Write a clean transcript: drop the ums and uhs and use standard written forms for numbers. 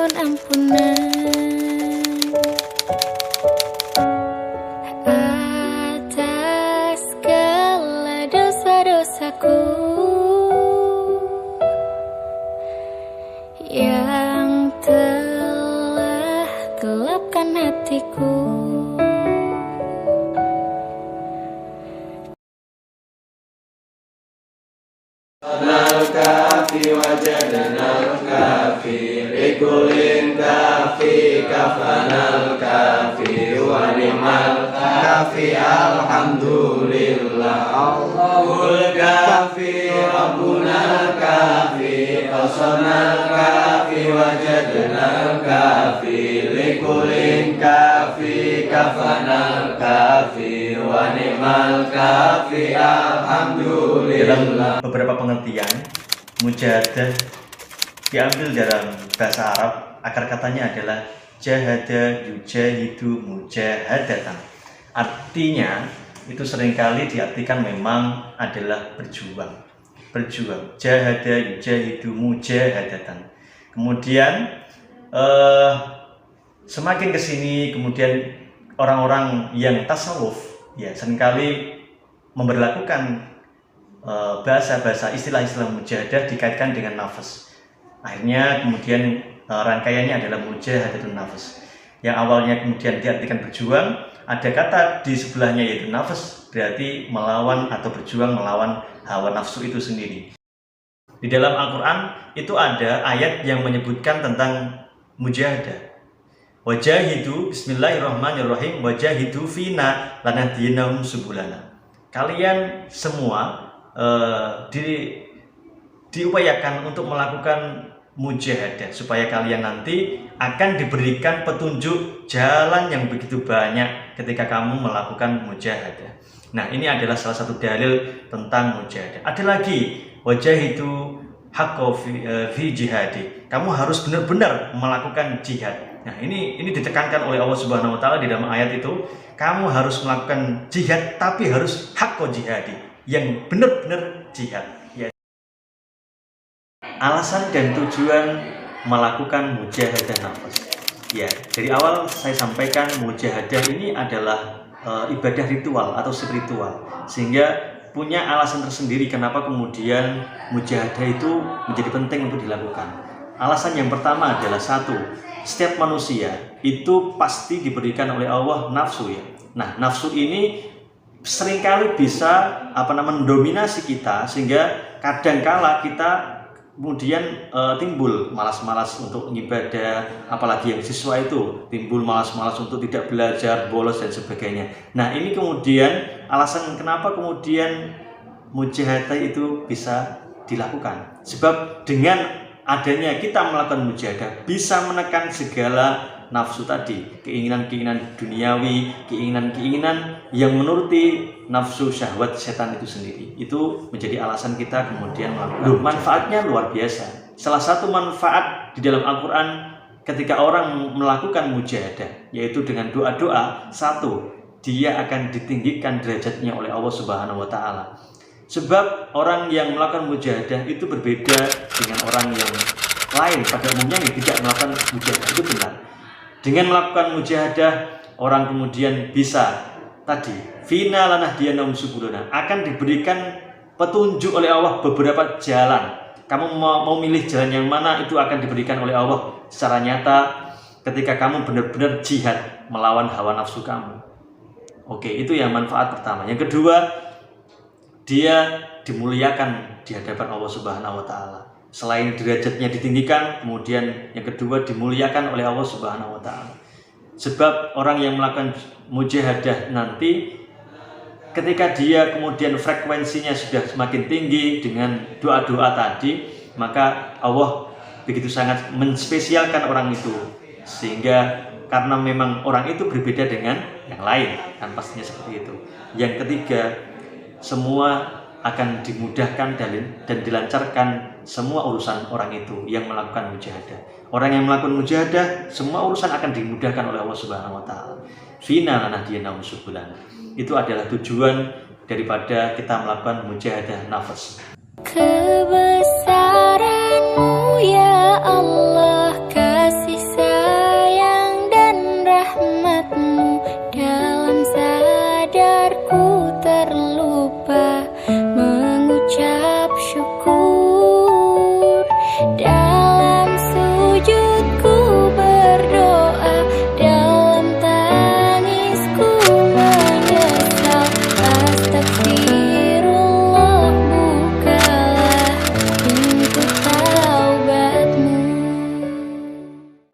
mohon ampunan atas segala dosa-dosaku yang telah gelapkan hatiku. Al-Kafi wajadna al-Kafi likulin kafi kafanal kafi wa ni'mal kafi alhamdulillah Allahul kafi rabbuna kafi qasanal kafi wajadna al-Kafi likulin kafi kafanal kafi wa ni'mal kafi alhamdulillah. Beberapa pengertian mujahadah diambil dalam bahasa Arab, akar katanya adalah jahada yujahidu mujahadatan. Artinya itu seringkali diartikan memang adalah berjuang. Jahada yujahidu mujahadatan. Kemudian semakin kesini kemudian orang-orang yang tasawuf ya seringkali memberlakukan bahasa-bahasa istilah-istilah mujahadah dikaitkan dengan nafas. Akhirnya kemudian rangkaiannya adalah mujahadatun nafas. Yang awalnya kemudian diartikan berjuang, ada kata di sebelahnya yaitu nafas, berarti melawan atau berjuang melawan hawa nafsu itu sendiri. Di dalam Al-Quran itu ada ayat yang menyebutkan tentang mujahadah. Wajahidu bismillahirrahmanirrahim wajahidu fina lanahdiyannahum subulana. Kalian semua diupayakan untuk melakukan mujahadah supaya kalian nanti akan diberikan petunjuk jalan yang begitu banyak ketika kamu melakukan mujahadah. Nah, ini adalah salah satu dalil tentang mujahadah. Ada lagi wajahidu haqqo fi jihadi. Kamu harus benar-benar melakukan jihad. Nah, ini ditekankan oleh Allah Subhanahu wa taala di dalam ayat itu, kamu harus melakukan jihad tapi harus haqqo jihadi, yang benar-benar jihad. Ya. Alasan dan tujuan melakukan mujahadah nafas. Ya, dari awal saya sampaikan mujahadah ini adalah ibadah ritual atau spiritual, sehingga punya alasan tersendiri kenapa kemudian mujahadah itu menjadi penting untuk dilakukan. Alasan yang pertama adalah satu, setiap manusia itu pasti diberikan oleh Allah nafsu ya. Nah, nafsu ini seringkali bisa mendominasi kita sehingga kadangkala kita kemudian timbul malas-malas untuk ibadah, apalagi yang siswa itu timbul malas-malas untuk tidak belajar, bolos dan sebagainya. Nah, ini kemudian alasan kenapa kemudian mujahadah itu bisa dilakukan. Sebab dengan adanya kita melakukan mujahadah bisa menekan segala nafsu tadi, keinginan-keinginan duniawi, keinginan-keinginan yang menuruti nafsu syahwat setan itu sendiri. Itu menjadi alasan kita kemudian melakukan. Manfaatnya luar biasa. Salah satu manfaat di dalam Al-Quran ketika orang melakukan mujahadah, yaitu dengan doa-doa, satu, dia akan ditinggikan derajatnya oleh Allah Subhanahu wa taala. Sebab orang yang melakukan mujahadah itu berbeda dengan orang yang lain pada umumnya yang tidak melakukan mujahadah. Itu benar. Dengan melakukan mujahadah, orang kemudian bisa tadi fina lanahdiyannahum subulana, akan diberikan petunjuk oleh Allah beberapa jalan. Kamu mau milih jalan yang mana, itu akan diberikan oleh Allah secara nyata ketika kamu benar-benar jihad melawan hawa nafsu kamu. Oke, itu yang manfaat pertama. Yang kedua, dia dimuliakan di hadapan Allah Subhanahu wa taala. Selain derajatnya ditinggikan, kemudian yang kedua dimuliakan oleh Allah Subhanahu wa taala. Sebab orang yang melakukan mujahadah nanti ketika dia kemudian frekuensinya sudah semakin tinggi dengan doa-doa tadi, maka Allah begitu sangat menspesialkan orang itu, sehingga karena memang orang itu berbeda dengan yang lain, kan pastinya seperti itu. Yang ketiga, semua akan dimudahkan dan dilancarkan semua urusan orang itu yang melakukan mujahadah. Orang yang melakukan mujahadah, semua urusan akan dimudahkan oleh Allah Subhanahu wa taala. Fina lanahdiyannahum subulana. Itu adalah tujuan daripada kita melakukan mujahadah nafas.